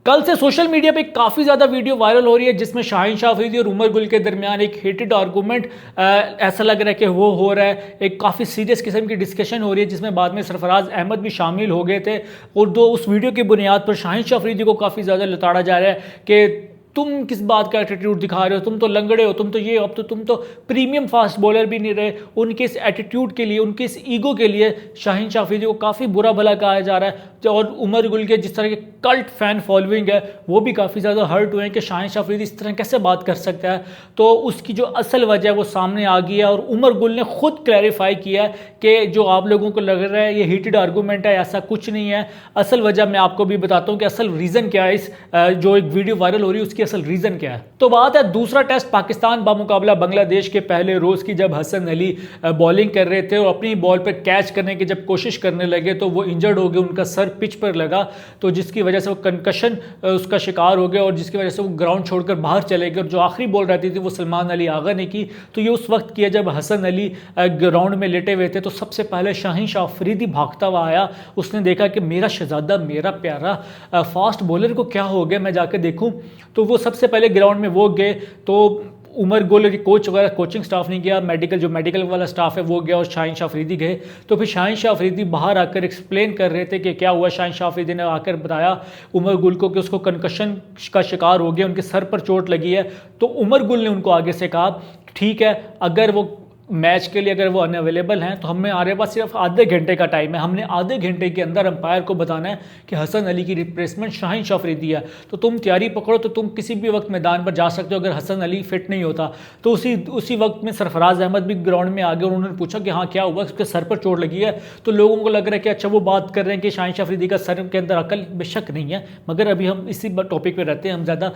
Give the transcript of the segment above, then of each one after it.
कल से social media पे काफ़ी ज़्यादा वीडियो वायरल हो रही है जिसमें शाहीन शाह अफरीदी और उमर गुल के दरमियान एक हेटेड आर्गूमेंट ऐसा लग रहा है कि वो हो रहा है। एक काफ़ी सीरियस किस्म की डिस्कशन हो रही है जिसमें बाद में सरफराज अहमद भी शामिल हो गए थे और उस वीडियो की बुनियाद पर शाहीन शाह अफरीदी को काफ़ी ज़्यादा लताड़ा जा रहा है कि तुम किस बात का एटीट्यूड दिखा रहे हो, तुम तो लंगड़े हो, तुम तो ये, अब तो तुम तो प्रीमियम फास्ट बॉलर भी नहीं रहे। उनके इस एटीट्यूड के लिए, उनके इस ईगो के लिए शाहीन शाह अफरीदी को काफ़ी बुरा भला कहा जा रहा है। और उमर गुल के जिस तरह के कल्ट फैन फॉलोइंग है वो भी काफ़ी ज़्यादा हर्ट हुए हैं कि शाहीन शाह अफरीदी इस तरह कैसे बात कर सकता है। तो उसकी जो असल वजह है वो सामने आ गई है और उमर गुल ने खुद क्लैरिफाई किया है कि जो आप लोगों को लग रहा है ये हीटेड आर्गूमेंट है, ऐसा कुछ नहीं है। असल वजह मैं आपको भी बताता हूँ कि असल रीज़न क्या है, इस जो एक वीडियो वायरल हो रही है उसकी असल रीज़न क्या है। तो बात है दूसरा टेस्ट पाकिस्तान बामुकाबला बांग्लादेश के पहले रोज़ की, जब हसन अली बॉलिंग कर रहे थे और अपनी बॉल पर कैच करने की जब कोशिश करने लगे तो वो इंजर्ड हो गए, उनका सर पिच पर लगा, तो जिसकी वजह से वो कंकशन उसका शिकार हो गया और जिसकी वजह से वो ग्राउंड छोड़कर बाहर चले गए। और जो आखिरी बॉल रहती थी वो सलमान अली आगा ने की। तो ये उस वक्त किया जब हसन अली ग्राउंड में लेटे हुए थे। तो सबसे पहले शाहीन शाह अफरीदी भागता हुआ आया, उसने देखा कि मेरा शहजादा, मेरा प्यारा फास्ट बॉलर को क्या हो गया, मैं जाकर देखूं। तो वो सबसे पहले ग्राउंड में वो गए। तो उमर गुल की कोच वगैरह, कोचिंग स्टाफ नहीं गया, जो मेडिकल वाला स्टाफ है वो गया और शाहीन शाह अफरीदी गए। तो फिर शाहीन शाह अफरीदी बाहर आकर एक्सप्लेन कर रहे थे कि क्या हुआ। शाहीन शाह अफरीदी ने आकर बताया उमर गुल को कि उसको कंकशन का शिकार हो गया, उनके सर पर चोट लगी है। तो उमर गुल ने उनको आगे से कहा ठीक है, अगर वो मैच के लिए अगर वो अनअवेलेबल हैं तो हमारे पास सिर्फ आधे घंटे का टाइम है, हमने आधे घंटे के अंदर अंपायर को बताना है कि हसन अली की रिप्लेसमेंट शाहीन शाह अफरीदी है। तो तुम तैयारी पकड़ो, तो तुम किसी भी वक्त मैदान पर जा सकते हो अगर हसन अली फिट नहीं होता। तो उसी वक्त में सरफराज अहमद भी ग्राउंड में आ गए और उन्होंने पूछा कि हाँ क्या हुआ, उसके सर पर चोट लगी है। तो लोगों को लग रहा है कि अच्छा वो बात कर रहे हैं कि शाहीन शाह अफरीदी का सर के अंदर अकल, बेशक नहीं है, मगर अभी हम इसी टॉपिक पर रहते हैं, हम ज़्यादा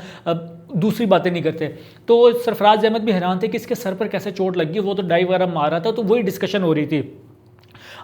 दूसरी बातें नहीं करते। तो सरफराज अहमद भी हैरान थे कि इसके सर पर कैसे चोट लगी, वो तो डाइव वगैरह मार रहा था। तो वही डिस्कशन हो रही थी।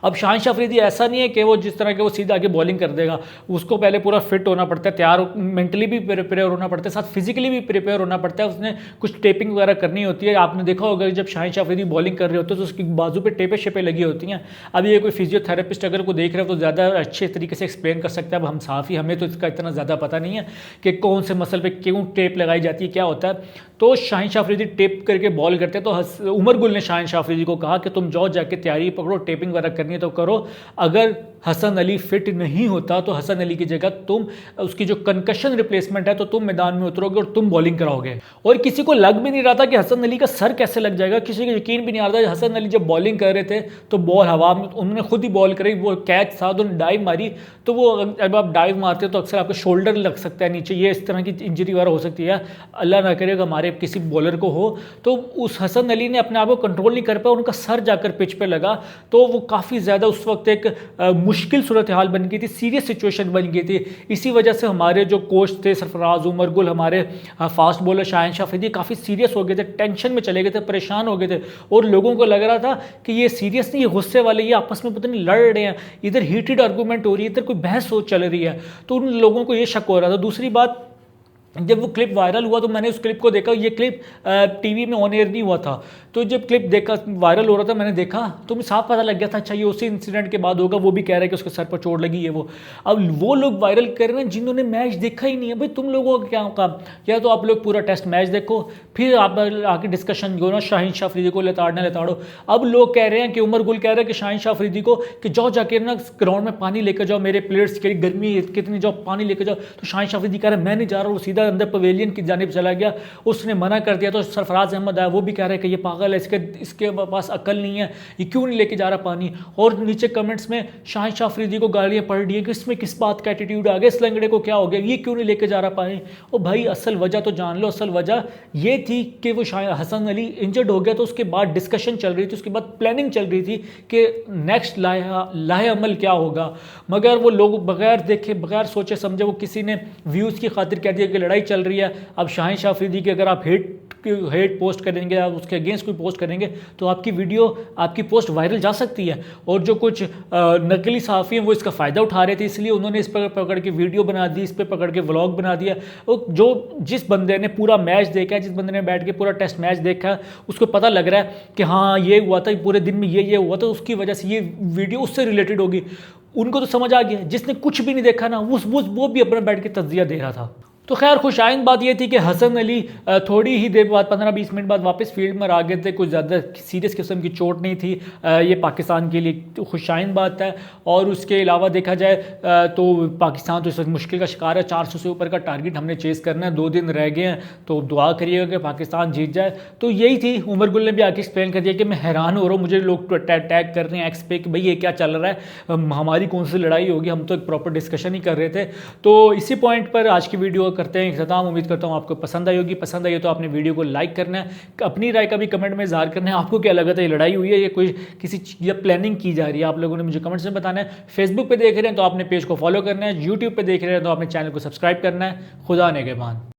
अब शाहीन शाह अफरीदी ऐसा नहीं है कि वो जिस तरह के वो सीधा आगे बॉलिंग कर देगा, उसको पहले पूरा फिट होना पड़ता है, तैयार मेंटली भी प्रिपेयर होना पड़ता है, साथ फिजिकली भी प्रिपेयर होना पड़ता है। उसने कुछ टेपिंग वगैरह करनी होती है। आपने देखा होगा जब शाहीन शाह अफरीदी बॉलिंग कर रहे होते हैं तो उसकी बाजू पे टेपे शेपे लगी होती हैं। अब ये कोई फिजियोथेरेपिस्ट अगर को देख रहे हो तो ज़्यादा अच्छे तरीके से एक्सप्लेन कर सकता है। अब हम साफ़ी, हमें तो इसका इतना ज़्यादा पता नहीं है कि कौन से मसल पर क्यों टेप लगाई जाती है, क्या होता है। तो शाहीन शाह अफरीदी टेप करके बॉल करते हैं। तो उमर गुल ने शाहीन शाह अफरीदी को कहा कि तुम जाओ, जाके तैयारी पकड़ो, टेपिंग वगैरह करनी है तो करो। अगर हसन अली फिट नहीं होता तो हसन अली की जगह तुम, उसकी जो कंकशन रिप्लेसमेंट है, तो तुम मैदान में उतरोगे और तुम बॉलिंग कराओगे। और किसी को लग भी नहीं रहा था कि हसन अली का सर कैसे लग जाएगा, किसी को यकीन भी नहीं आ रहा था। हसन अली जब बॉलिंग कर रहे थे तो बॉल हवा में, उन्होंने खुद ही बॉल करी, वो कैच था, उन्होंने डाइव मारी। तो वो जब आप डाइव मारते हो तो अक्सर आपका शोल्डर लग सकता है नीचे, ये इस तरह की इंजरी वगैरह हो सकती है, अल्लाह ना करे हमारे किसी बॉलर को हो। तो उस हसन अली ने अपने आप को कंट्रोल नहीं कर पाया, उनका सर जाकर पिच पे लगा। तो वो काफ़ी ज़्यादा उस वक्त एक मुश्किल सूरत हाल बन गई थी, सीरियस सिचुएशन बन गई थी। इसी वजह से हमारे जो कोच थे सरफराज, उमर गुल, हमारे फास्ट बॉलर शाहीन शाह अफरीदी काफ़ी सीरियस हो गए थे, टेंशन में चले गए थे, परेशान हो गए थे। और लोगों को लग रहा था कि ये सीरियस नहीं, ये गुस्से वाले, ये आपस में पता नहीं लड़ रहे हैं, इधर हीटेड आर्गूमेंट हो रही है, इधर कोई बहस हो चल रही है। तो उन लोगों को ये शक हो रहा था। दूसरी बात, जब वो क्लिप वायरल हुआ तो मैंने उस क्लिप को देखा। ये क्लिप टीवी में ऑन एयर नहीं हुआ था। तो जब क्लिप देखा, वायरल हो रहा था, मैंने देखा तो मुझे साफ पता लग गया था अच्छा ये उसी इंसिडेंट के बाद होगा। वो भी कह रहे हैं कि उसके सर पर चोट लगी है वो। अब वो लोग वायरल कर रहे हैं जिन्होंने मैच देखा ही नहीं है। भाई तुम लोगों का क्या काम, या तो आप लोग पूरा टेस्ट मैच देखो, फिर आप आके डिस्कशन जो ना शाहीन शाह अफरीदी को लताड़ो। अब लोग कह रहे हैं कि उमर गुल कह रहे हैं कि शाहीन शाह अफरीदी को कि जाओ जाके ना ग्राउंड में पानी लेकर जाओ, मेरे प्लेयर्स के लिए गर्मी कितनी, जाओ पानी लेकर जाओ। तो शाहीन शाह अफरीदी कह रहे हैं मैं नहीं जा रहा हूँ, सीधा अंदर पवेलियन की जानिब चला गया, उसने मना कर दिया। तो सरफराज अहमद आया, वो भी कह रहे हैं कि ये पागल है, इसके पास अकल नहीं है, ये क्यों नहीं लेके जा रहा पानी। और नीचे कमेंट्स में शाहीन शाह अफरीदी को गालियां पड़ रही है कि इसमें किस बात का एटीट्यूड आ गया, इस लंगड़े को क्या हो गया, ये क्यों नहीं लेके जा रहा पानी। और भाई असल वजह तो जान लो। असल वजह ये थी कि वो हसन अली इंजर्ड हो गया, तो उसके बाद डिस्कशन चल रही थी, उसके बाद प्लानिंग चल रही थी कि नेक्स्ट लाहे अमल क्या होगा। मगर वो लोग बगैर देखे, बगैर सोचे समझे, वो किसी ने व्यूज़ की खातिर कह दिया कि लड़ाई चल रही है। अब शाहीन शाह अफरीदी की अगर आप हेट पोस्ट करेंगे, आप उसके अगेंस्ट कोई पोस्ट करेंगे तो आपकी वीडियो, आपकी पोस्ट वायरल जा सकती है। और जो कुछ नकली सहाफ़ी हैं वो इसका फ़ायदा उठा रहे थे, इसलिए उन्होंने इस पर पकड़ के वीडियो बना दी, इस पर पकड़ के व्लॉग बना दिया। जो जिस बंदे ने पूरा मैच देखा है, जिस बंदे ने बैठ के पूरा टेस्ट मैच देखा है, उसको पता लग रहा है कि हाँ ये हुआ था, पूरे दिन में ये हुआ था, उसकी वजह से ये वीडियो उससे रिलेटेड होगी। उनको तो समझ आ गया, जिसने कुछ भी नहीं देखा ना वो भी अपना बैठ के तज्जिया दे रहा था। तो खैर खुशाइन बात ये थी कि हसन अली थोड़ी ही देर बाद 15-20 मिनट बाद वापस फील्ड में आ गए थे, कुछ ज़्यादा सीरियस किस्म की चोट नहीं थी। ये पाकिस्तान के लिए तो खुशाइन बात है। और उसके अलावा देखा जाए तो पाकिस्तान तो इस वक्त मुश्किल का शिकार है। 400 से ऊपर का टारगेट हमने चेस करना है, 2 दिन रह गए हैं, तो दुआ करिएगा कि पाकिस्तान जीत जाए। तो यही थी, उमर गुल ने भी आके एक्सप्लेन कर दिया कि मैं हैरान हो रहा हूँ, मुझे लोग टैग कर रहे हैं एक्स पे कि भाई ये क्या चल रहा है, हमारी कौन सी लड़ाई होगी, हम तो एक प्रॉपर डिस्कशन ही कर रहे थे। तो इसी पॉइंट पर आज की वीडियो करते हैं इख्तिताम। उम्मीद करता हूँ आपको पसंद आई होगी। पसंद आई हो तो आपने वीडियो को लाइक करना है, अपनी राय का भी कमेंट में इज़हार करना है। आपको क्या लगा था, ये लड़ाई हुई है या कोई किसी चीज़ प्लानिंग की जा रही है, आप लोगों ने मुझे कमेंट्स में बताना है। फेसबुक पे देख रहे हैं तो आपने पेज को फॉलो करना है, यूट्यूब पे देख रहे हैं तो आपने चैनल को सब्सक्राइब करना है। खुदा नेगहबान।